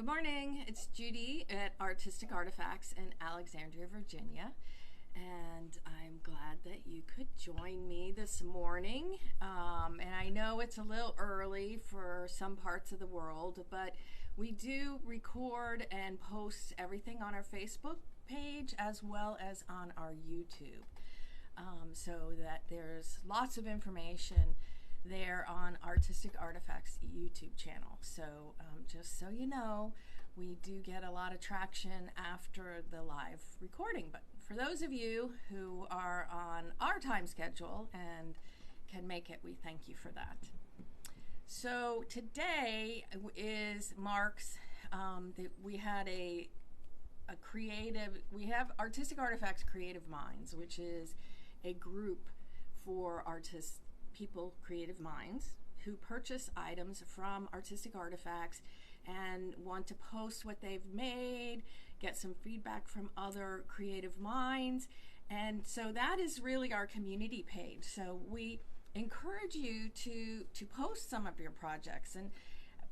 Good morning, it's Judy at Artistic Artifacts in Alexandria, Virginia, and I'm glad that you could join me this morning. And I know it's a little early for some parts of the world, but we do record and post everything on our Facebook page as well as on our YouTube, so that there's lots of information there on Artistic Artifacts YouTube channel. So just so you know, we do get a lot of traction after the live recording. But for those of you who are on our time schedule and can make it, we thank you for that. So today marks that we had we have Artistic Artifacts Creative Minds, which is a group for creative minds who purchase items from Artistic Artifacts and want to post what they've made, get some feedback from other creative minds. And so that is really our community page. So we encourage you to post some of your projects, and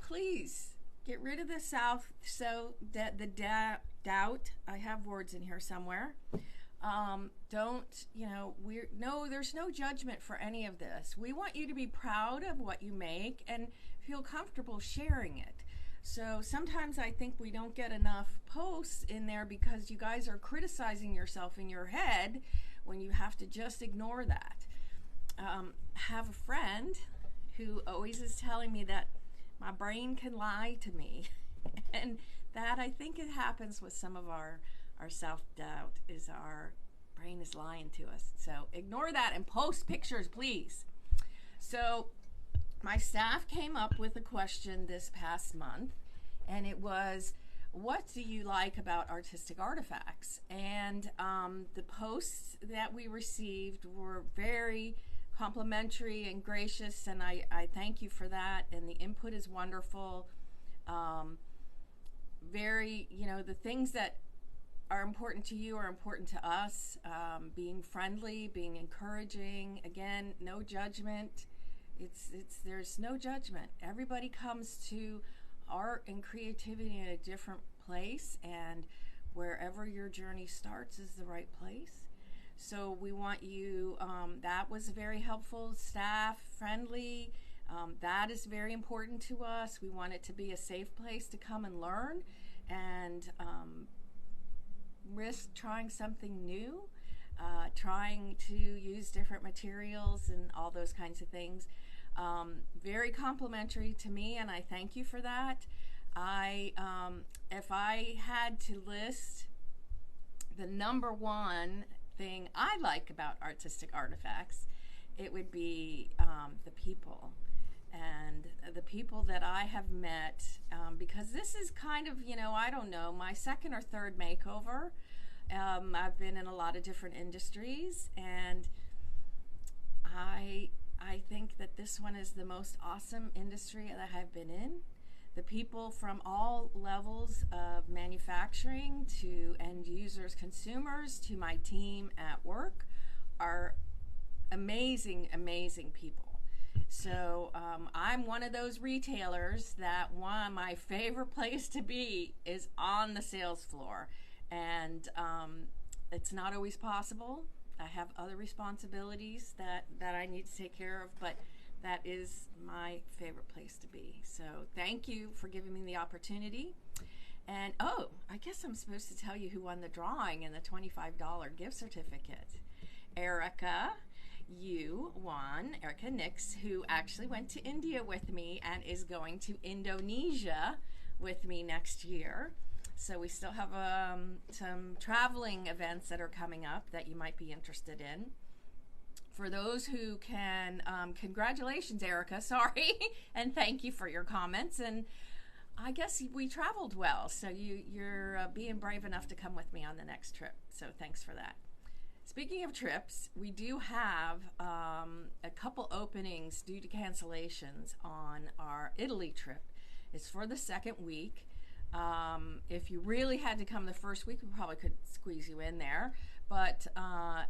please get rid of the doubt. I have words in here somewhere. There's no judgment for any of this. We want you to be proud of what you make and feel comfortable sharing it. So sometimes I think we don't get enough posts in there because you guys are criticizing yourself in your head when you have to just ignore that. Have a friend who always is telling me that my brain can lie to me. And that, I think, it happens with some of our self-doubt, is our brain is lying to us. So ignore that and post pictures, please. So my staff came up with a question this past month, and it was, what do you like about Artistic Artifacts? And the posts that we received were very complimentary and gracious, and I thank you for that, and the input is wonderful. The things that are important to you are important to us. Being friendly, being encouraging. Again, no judgment. There's no judgment. Everybody comes to art and creativity in a different place, and wherever your journey starts is the right place. So we want you, that was very helpful, staff friendly. That is very important to us. We want it to be a safe place to come and learn and risk trying something new, trying to use different materials and all those kinds of things. Very complimentary to me, and I thank you for that. If I had to list the number one thing I like about Artistic Artifacts, it would be the people. And the people that I have met, because this is kind of, my second or third makeover. I've been in a lot of different industries, and I think that this one is the most awesome industry that I've been in. The people from all levels of manufacturing to end users, consumers, to my team at work are amazing, amazing people. So I'm one of those retailers that my favorite place to be is on the sales floor. And it's not always possible. I have other responsibilities that I need to take care of, but that is my favorite place to be. So thank you for giving me the opportunity. And I guess I'm supposed to tell you who won the drawing and the $25 gift certificate. Erica. You won, Erica Nix, who actually went to India with me and is going to Indonesia with me next year. So we still have some traveling events that are coming up that you might be interested in. For those who can, congratulations, Erica, sorry, and thank you for your comments. And I guess we traveled well, so you're being brave enough to come with me on the next trip. So thanks for that. Speaking of trips, we do have a couple openings due to cancellations on our Italy trip. It's for the second week. If you really had to come the first week, we probably could squeeze you in there. But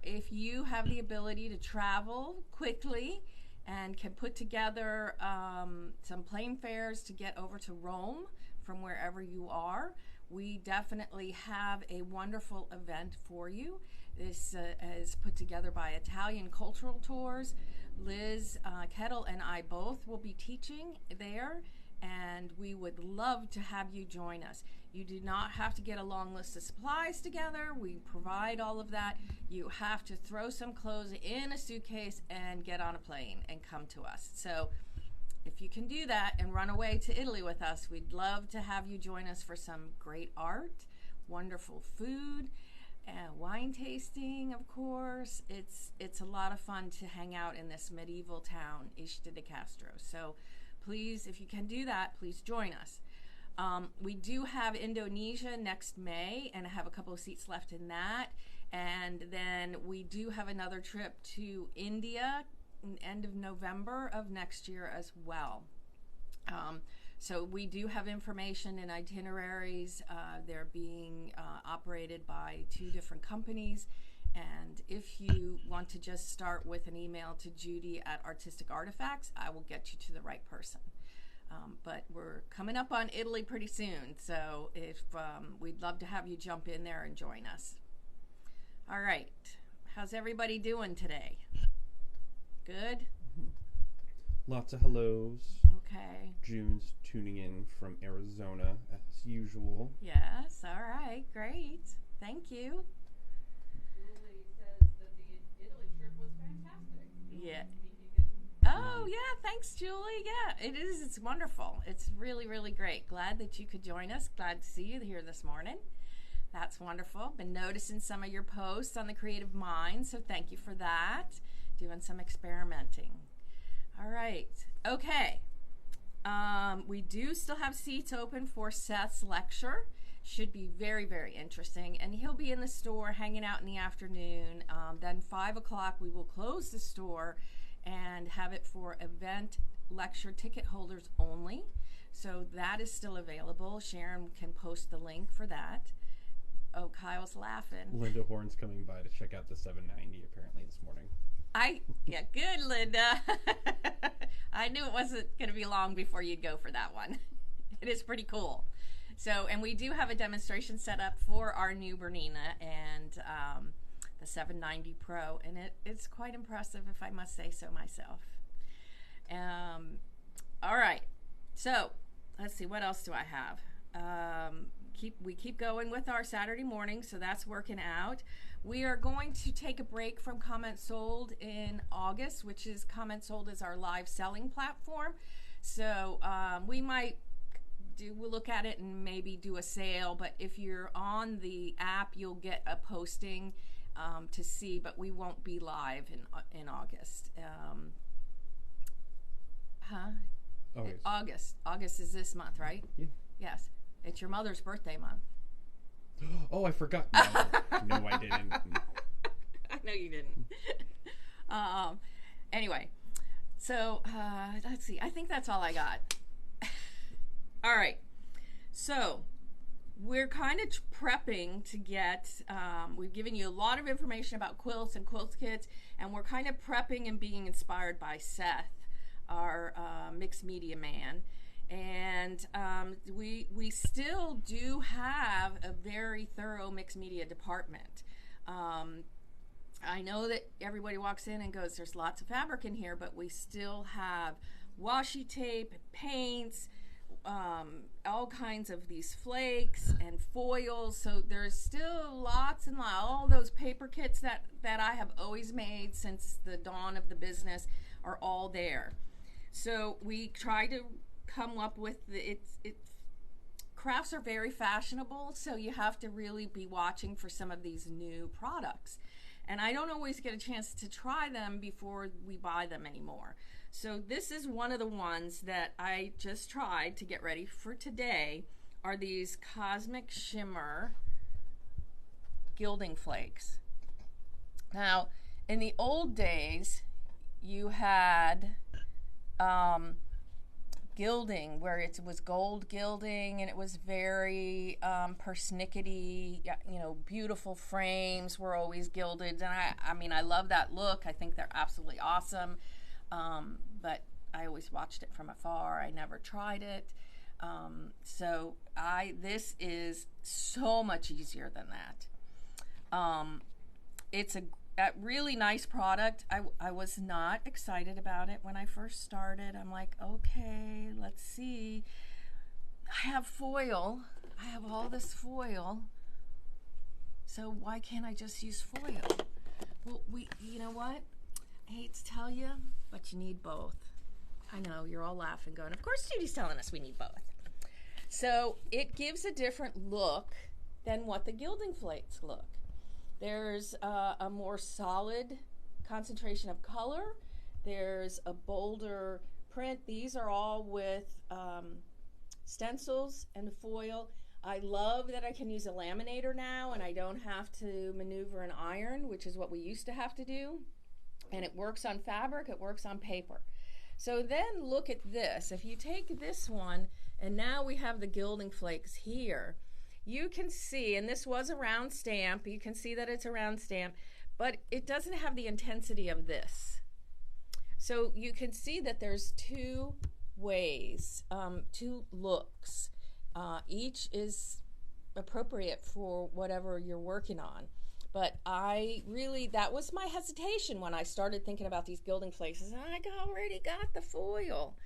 if you have the ability to travel quickly and can put together some plane fares to get over to Rome from wherever you are, we definitely have a wonderful event for you. This is put together by Italian Cultural Tours. Liz Kettle and I both will be teaching there, and we would love to have you join us. You do not have to get a long list of supplies together. We provide all of that. You have to throw some clothes in a suitcase and get on a plane and come to us. So if you can do that and run away to Italy with us, we'd love to have you join us for some great art, wonderful food, wine tasting, of course. It's a lot of fun to hang out in this medieval town, Ischia de Castro. So please, if you can do that, please join us. We do have Indonesia next May, and I have a couple of seats left in that. And then we do have another trip to India end of November of next year as well. So we do have information and itineraries. They're being operated by 2 different companies. And if you want to just start with an email to Judy at Artistic Artifacts, I will get you to the right person. But we're coming up on Italy pretty soon, so if we'd love to have you jump in there and join us. All right, how's everybody doing today? Good? Lots of hellos. Okay. June's tuning in from Arizona as usual. Yes, all right, great. Thank you. Julie says that the Italy trip was fantastic. Yeah. Oh, yeah, thanks, Julie. Yeah, it is. It's wonderful. It's really, really great. Glad that you could join us. Glad to see you here this morning. That's wonderful. Been noticing some of your posts on the Creative Mind, so thank you for that. Doing some experimenting. All right. Okay. We do still have seats open for Seth's lecture. Should be very, very interesting. And he'll be in the store hanging out in the afternoon. Then 5 o'clock, we will close the store and have it for event lecture ticket holders only. So that is still available. Sharon can post the link for that. Oh, Kyle's laughing. Linda Horn's coming by to check out the 790 apparently this morning. Yeah, good, Linda. I knew it wasn't going to be long before you'd go for that one. It is pretty cool. So, and we do have a demonstration set up for our new Bernina and the 790 Pro, and it's quite impressive, if I must say so myself. All right, so let's see, what else do I have? We keep going with our Saturday morning, so that's working out. We are going to take a break from Comment Sold in August, which is Comment Sold is our live selling platform. So we might we'll look at it and maybe do a sale, but if you're on the app, you'll get a posting to see, but we won't be live in August. August. August is this month, right? Yeah. Yes. It's your mother's birthday month. Oh, I forgot. No, I didn't. I know you didn't. Anyway, so let's see. I think that's all I got. All right. So we're kind of prepping to get, we've given you a lot of information about quilts and quilt kits, and we're kind of prepping and being inspired by Seth, our mixed media man. And we still do have a very thorough mixed media department. I know that everybody walks in and goes, there's lots of fabric in here, but we still have washi tape, paints, all kinds of these flakes and foils. So there's still lots and lots. All those paper kits that I have always made since the dawn of the business are all there. So we try to come up with crafts are very fashionable, so you have to really be watching for some of these new products, and I don't always get a chance to try them before we buy them anymore. So this is one of the ones that I just tried to get ready for today, are these Cosmic Shimmer Gilding Flakes. Now in the old days you had gilding where it was gold gilding, and it was very persnickety, beautiful frames were always gilded, and I mean I love that look. I think they're absolutely awesome, but I always watched it from afar. I never tried it, So this is so much easier than that. It's a really nice product. I was not excited about it when I first started. I'm like, okay, let's see. I have foil. I have all this foil. So why can't I just use foil? Well, you know what? I hate to tell you, but you need both. I know, you're all laughing going, of course Judy's telling us we need both. So it gives a different look than what the gilding flakes look. There's a more solid concentration of color. There's a bolder print. These are all with stencils and foil. I love that I can use a laminator now and I don't have to maneuver an iron, which is what we used to have to do. And it works on fabric, it works on paper. So then look at this. If you take this one, and now we have the gilding flakes here, you can see, and this was a round stamp, you can see that it's a round stamp, but it doesn't have the intensity of this. So you can see that there's two ways, two looks. Each is appropriate for whatever you're working on. But that was my hesitation when I started thinking about these gilding flakes. I already got the foil.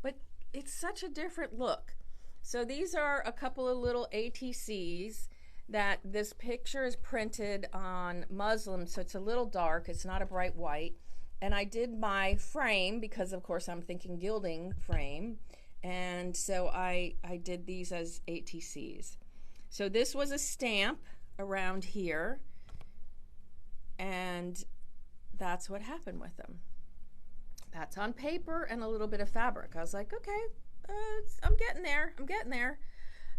But it's such a different look. So these are a couple of little ATCs that this picture is printed on muslin, so it's a little dark. It's not a bright white. And I did my frame because, of course, I'm thinking gilding frame. And so I did these as ATCs. So this was a stamp around here. And that's what happened with them. That's on paper and a little bit of fabric. I was like, okay, I'm getting there. I'm getting there.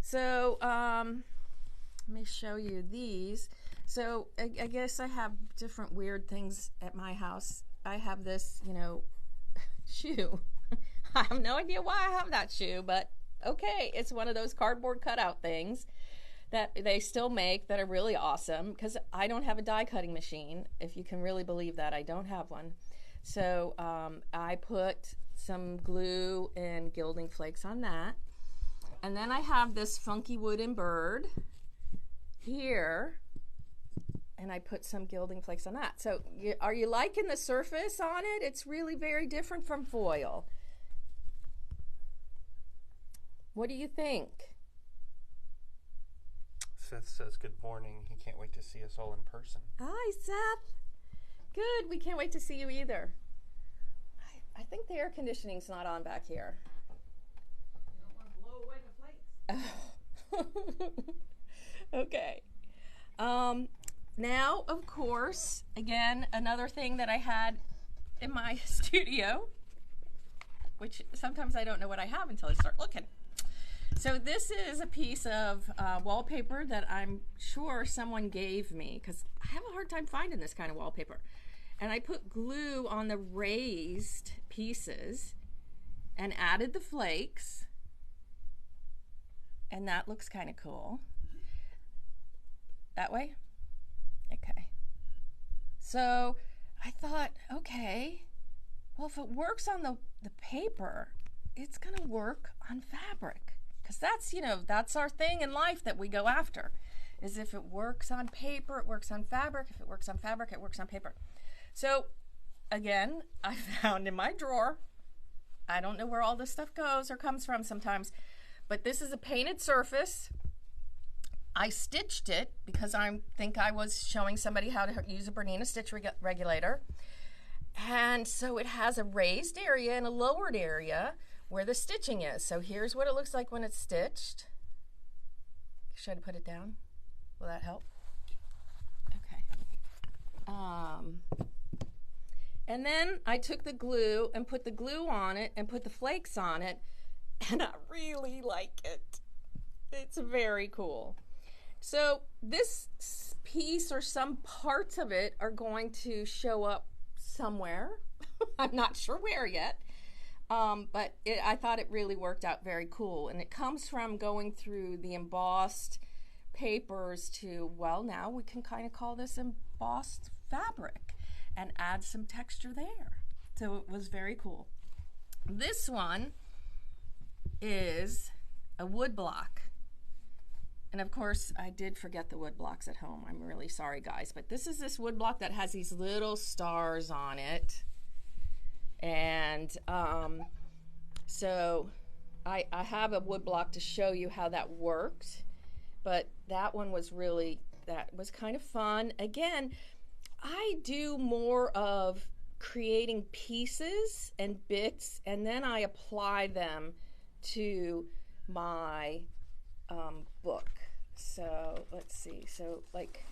So let me show you these. So I guess I have different weird things at my house. I have this, shoe. I have no idea why I have that shoe, but okay, it's one of those cardboard cutout things that they still make that are really awesome, because I don't have a die cutting machine. If you can really believe that, I don't have one. So I put some glue and gilding flakes on that. And then I have this funky wooden bird here, and I put some gilding flakes on that. So are you liking the surface on it? It's really very different from foil. What do you think? Seth says good morning. He can't wait to see us all in person. Hi, Seth. Good. We can't wait to see you either. I think the air conditioning's not on back here. You don't want to blow away the flakes. Okay. Now, of course, again, another thing that I had in my studio, which sometimes I don't know what I have until I start looking. So this is a piece of wallpaper that I'm sure someone gave me, because I have a hard time finding this kind of wallpaper. And I put glue on the raised pieces and added the flakes. And that looks kind of cool. That way? Okay. So I thought, okay, well, if it works on the paper, it's going to work on fabric. Because that's our thing in life that we go after, is if it works on paper, it works on fabric. If it works on fabric, it works on paper. So again, I found in my drawer, I don't know where all this stuff goes or comes from sometimes, but this is a painted surface. I stitched it because I think I was showing somebody how to use a Bernina stitch regulator. And so it has a raised area and a lowered area where the stitching is. So here's what it looks like when it's stitched. Should I put it down? Will that help? Okay. And then I took the glue and put the glue on it and put the flakes on it, and I really like it. It's very cool. So this piece or some parts of it are going to show up somewhere. I'm not sure where yet. But I thought it really worked out very cool. And it comes from going through the embossed papers to, well, now we can kind of call this embossed fabric and add some texture there. So it was very cool. This one is a wood block. And of course, I did forget the wood blocks at home. I'm really sorry, guys. But this is this wood block that has these little stars on it. And so I have a wood block to show you how that worked. But that one was that was kind of fun. Again, I do more of creating pieces and bits, and then I apply them to my book. So let's see. So like,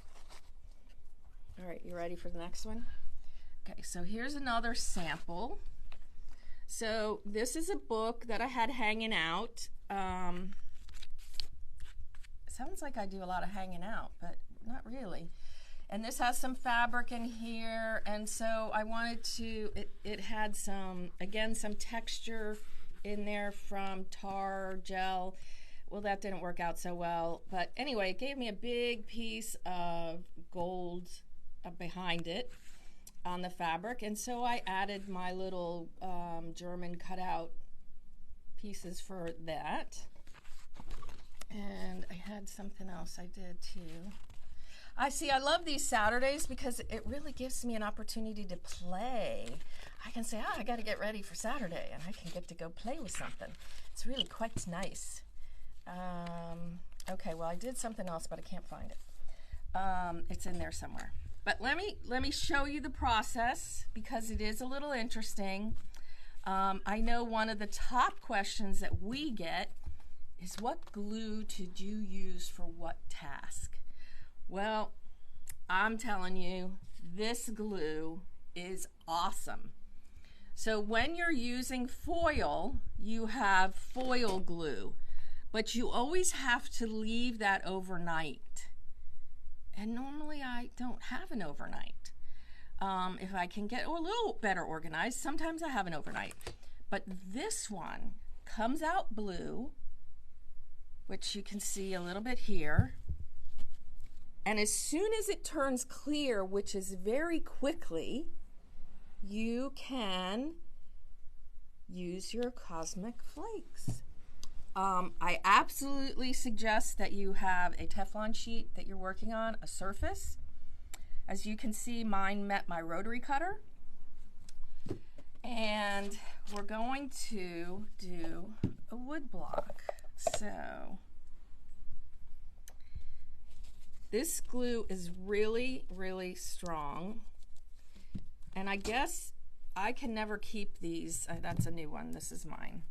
all right, you ready for the next one? Okay, so here's another sample. So this is a book that I had hanging out. Sounds like I do a lot of hanging out, but not really. And this has some fabric in here, and so I wanted to, it had some, again, some texture in there from tar gel. Well, that didn't work out so well, but anyway, it gave me a big piece of gold behind it on the fabric, and so I added my little German cutout pieces for that. And I had something else I did too. I love these Saturdays because it really gives me an opportunity to play. I can say, I got to get ready for Saturday, and I can get to go play with something. It's really quite nice. Okay, well, I did something else, but I can't find it. It's in there somewhere. But let me show you the process because it is a little interesting. I know one of the top questions that we get is, what glue did you use for what task? Well, I'm telling you, this glue is awesome. So when you're using foil, you have foil glue, but you always have to leave that overnight. And normally I don't have an overnight. If I can get a little better organized, sometimes I have an overnight. But this one comes out blue, which you can see a little bit here. And as soon as it turns clear, which is very quickly, you can use your Cosmic Flakes. I absolutely suggest that you have a Teflon sheet that you're working on, a surface. As you can see, mine met my rotary cutter. And we're going to do a wood block. So this glue is really, really strong. And I guess I can never keep these. That's a new one. This is mine.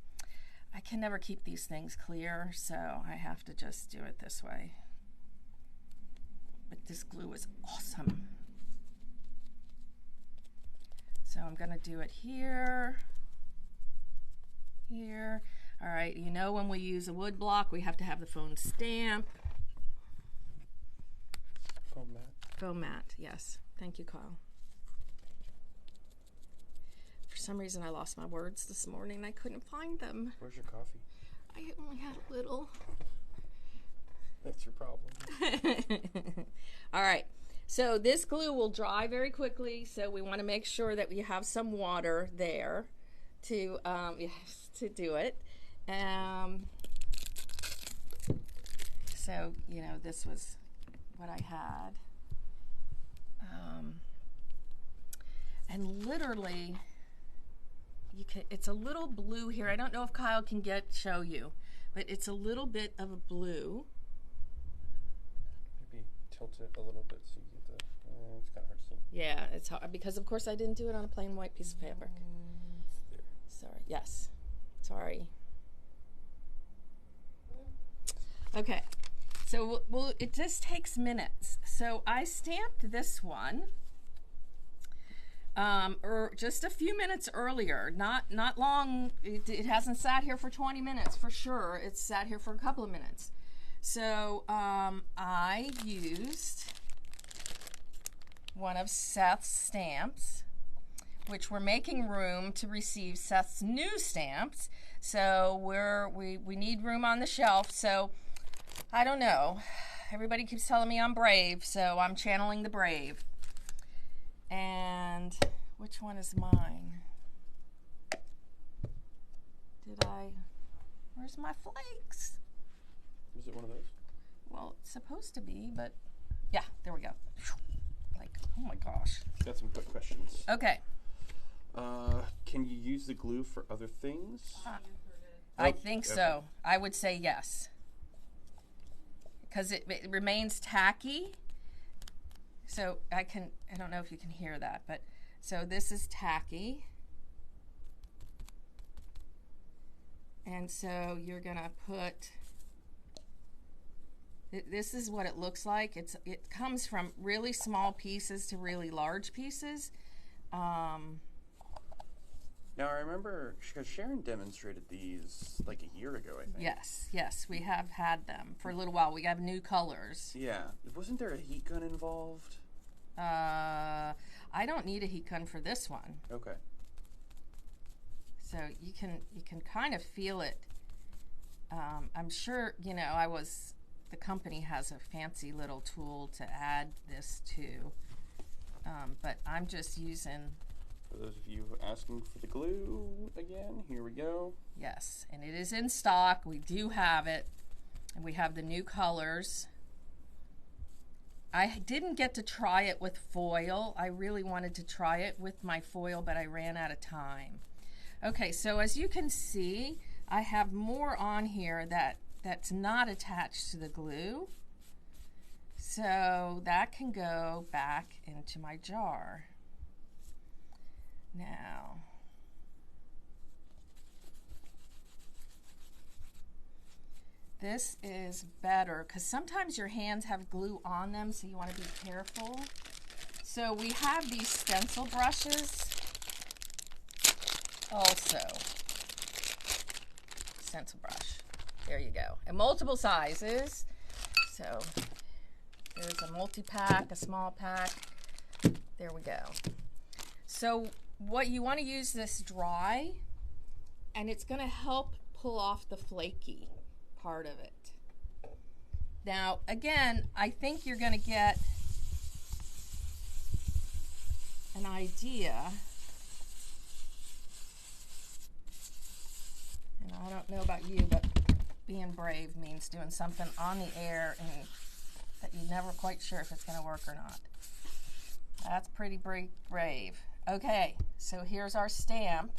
I can never keep these things clear, so I have to just do it this way. But this glue is awesome. So I'm going to do it here, here. All right, you know when we use a wood block, we have to have the foam stamp. Foam mat. Foam mat, yes. Thank you, Kyle. For some reason, I lost my words this morning. I couldn't find them. Where's your coffee? I only had a little. That's your problem. All right. So this glue will dry very quickly, so we want to make sure that we have some water there to do it. So, you know, this was what I had. And literally, it's a little blue here. I don't know if Kyle can show you, but it's a little bit of a blue. Maybe tilt it a little bit so you get the, it's kind of hard to see. Yeah, it's hard because of course I didn't do it on a plain white piece of fabric. There. Sorry, yes, sorry. Okay, so it just takes minutes. So I stamped this one. Or just a few minutes earlier, not long. It hasn't sat here for 20 minutes for sure. It's sat here for a couple of minutes. So I used one of Seth's stamps, which we're making room to receive Seth's new stamps. So we need room on the shelf. So I don't know. Everybody keeps telling me I'm brave, so I'm channeling the brave. And which one is mine? Where's my flakes? Is it one of those? Well, it's supposed to be, but yeah, there we go. Like, oh my gosh. Got some quick questions. Okay. Can you use the glue for other things? I think so. I would say yes. Because it remains tacky. So I don't know if you can hear that, but so this is tacky. And so you're gonna put, this is what it looks like. It comes from really small pieces to really large pieces. Now I remember because Sharon demonstrated these like a year ago, I think. Yes, we have had them for a little while. We have new colors. Yeah. Wasn't there a heat gun involved? I don't need a heat gun for this one. Okay. So you can kind of feel it. I'm sure, the company has a fancy little tool to add this to. But I'm just using. For those of you asking for the glue again, here we go. Yes, and it is in stock. We do have it. And we have the new colors. I didn't get to try it with foil. I really wanted to try it with my foil, but I ran out of time. Okay, so as you can see, I have more on here that's not attached to the glue. So that can go back into my jar. Now, this is better because sometimes your hands have glue on them, so you want to be careful. So we have these stencil brushes also. Stencil brush. There you go. And multiple sizes. So there's a multi-pack, a small pack. There we go. So what you want to use this dry, and it's going to help pull off the flaky part of it. Now, again, I think you're going to get an idea. And I don't know about you, but being brave means doing something on the air and that you're never quite sure if it's going to work or not. That's pretty brave. Okay, so here's our stamp.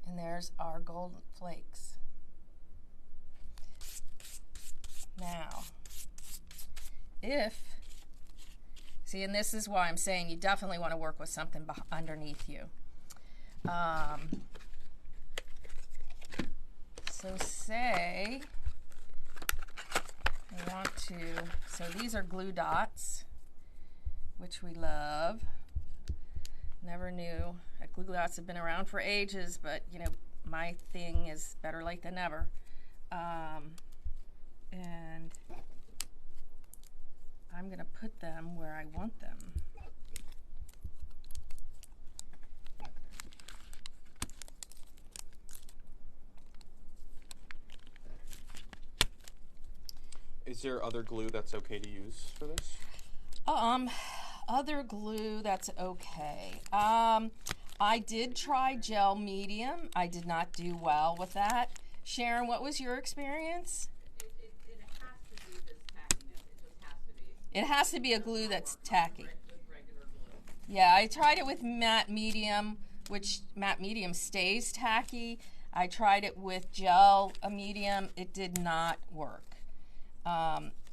And there's our gold flakes. Now, see, and this is why I'm saying you definitely want to work with something underneath you. So say I want to, so these are glue dots, which we love. Never knew that glue dots have been around for ages, but my thing is better late than never. And I'm gonna put them where I want them. Is there other glue that's okay to use for this? Other glue that's okay. I did try gel medium. I did not do well with that. Sharon, what was your experience? It has to be this tackiness. It just has to be. It has to be a glue that's tacky. With regular glue. Yeah, I tried it with matte medium, which matte medium stays tacky. I tried it with gel medium. It did not work.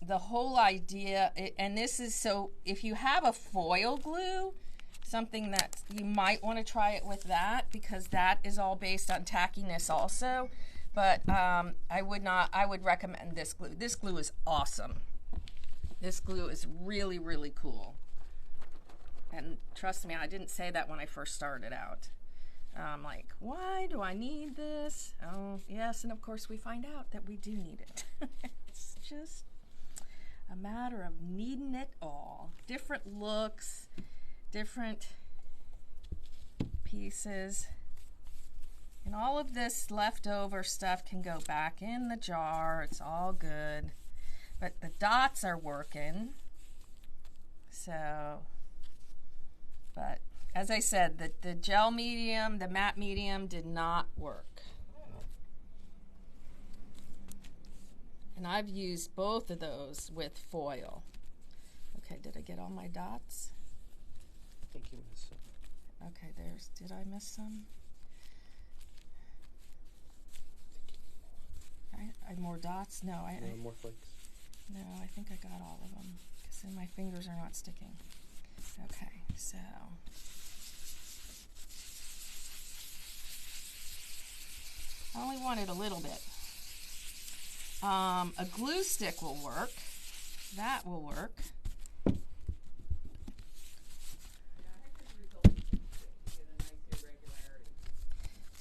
The whole idea, and this is so, if you have a foil glue, something that you might want to try it with that, because that is all based on tackiness also. But I would recommend this glue. This glue is awesome. This glue is really, really cool. And trust me, I didn't say that when I first started out. I'm like, why do I need this? Oh, yes, and of course we find out that we do need it. It's just a matter of needing it all. Different looks, different pieces. And all of this leftover stuff can go back in the jar. It's all good. But the dots are working. So, but as I said, the gel medium, the matte medium did not work. And I've used both of those with foil. Okay, did I get all my dots? I think you missed some. Okay, did I miss some? I more dots? No, More flakes. no, I think I got all of them because then my fingers are not sticking. Okay, so I only wanted a little bit. A glue stick will work. That will work.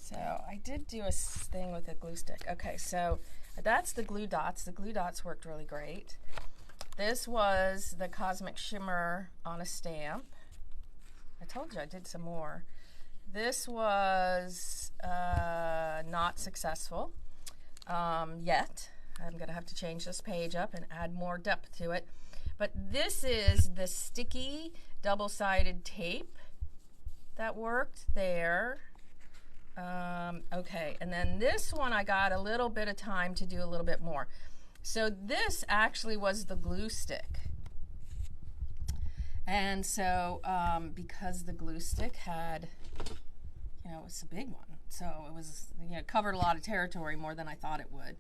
So I did do a thing with a glue stick. Okay, so that's the glue dots. The glue dots worked really great. This was the Cosmic Shimmer on a stamp. I told you I did some more. This was not successful yet. I'm going to have to change this page up and add more depth to it. But this is the sticky double-sided tape that worked there. Okay, and then this one I got a little bit of time to do a little bit more. So this actually was the glue stick. And so because the glue stick had, you know, it was a big one. So it was, you know, covered a lot of territory more than I thought it would.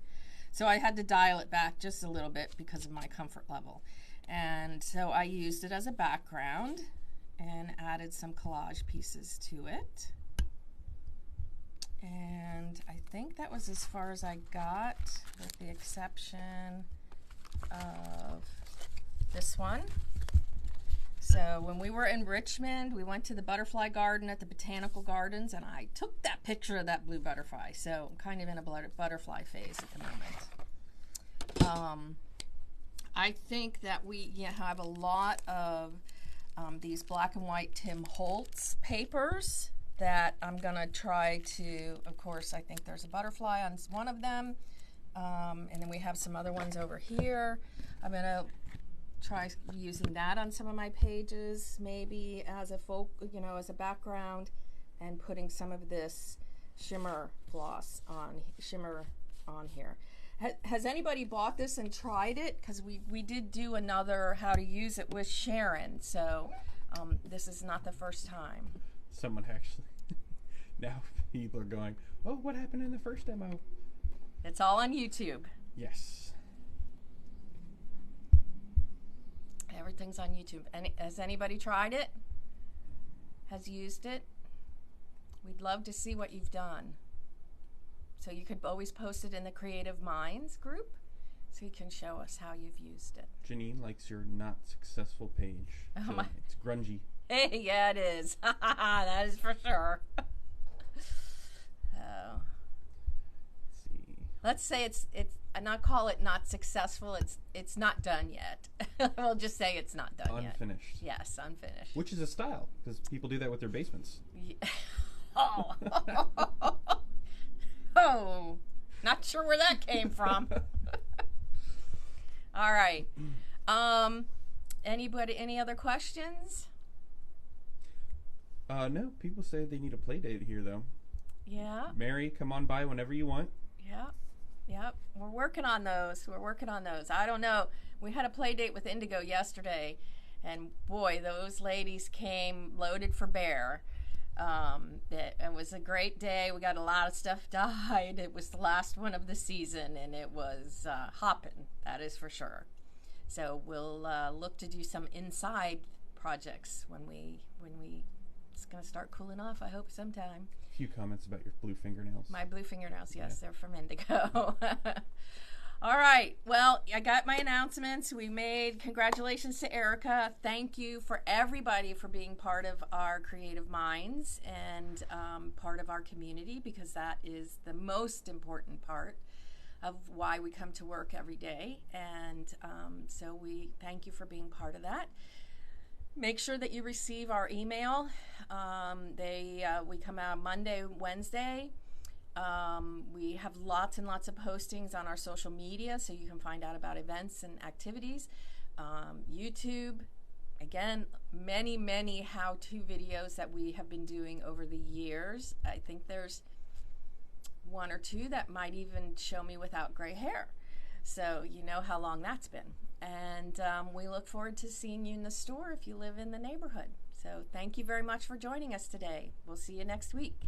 So I had to dial it back just a little bit because of my comfort level. And so I used it as a background and added some collage pieces to it. And I think that was as far as I got, with the exception of this one. So when we were in Richmond, we went to the butterfly garden at the Botanical Gardens, and I took that picture of that blue butterfly. So I'm kind of in a butterfly phase at the moment. I think that we have a lot of these black and white Tim Holtz papers that I'm going to try to, of course, I think there's a butterfly on one of them. And then we have some other ones over here. I'm going to try using that on some of my pages, maybe as a as a background, and putting some of this shimmer gloss on, here. Has anybody bought this and tried it? Because we did do another how to use it with Sharon, so this is not the first time. Someone actually, now people are going, oh, what happened in the first demo? It's all on YouTube. Yes. Everything's on YouTube. Has anybody tried it? Has used it? We'd love to see what you've done. So you could always post it in the Creative Minds group so you can show us how you've used it. Janine likes your not successful page. Oh, so it's grungy. Hey, yeah, it is. That is for sure. Let's say it's not call it not successful. It's not done yet. We'll just say it's not done yet. Unfinished. Yes, unfinished. Which is a style, because people do that with their basements. Yeah. Oh. Oh, not sure where that came from. All right. Any other questions? No, people say they need a play date here, though. Yeah. Mary, come on by whenever you want. Yeah. Yep. We're working on those. I don't know. We had a play date with Indigo yesterday, and boy, those ladies came loaded for bear. It was a great day. We got a lot of stuff dyed. It was the last one of the season, and it was hopping, that is for sure. So we'll look to do some inside projects when it's going to start cooling off, I hope, sometime. A few comments about your blue fingernails. My blue fingernails, yes, they're from Indigo. All right, well, I got my announcements we made. Congratulations to Erica. Thank you for everybody for being part of our Creative Minds and part of our community, because that is the most important part of why we come to work every day. And so we thank you for being part of that. Make sure that you receive our email. We come out Monday, Wednesday. We have lots and lots of postings on our social media, so you can find out about events and activities. YouTube, again, many how-to videos that we have been doing over the years. I think there's one or two that might even show me without gray hair. So you know how long that's been. And we look forward to seeing you in the store if you live in the neighborhood. So thank you very much for joining us today. We'll see you next week.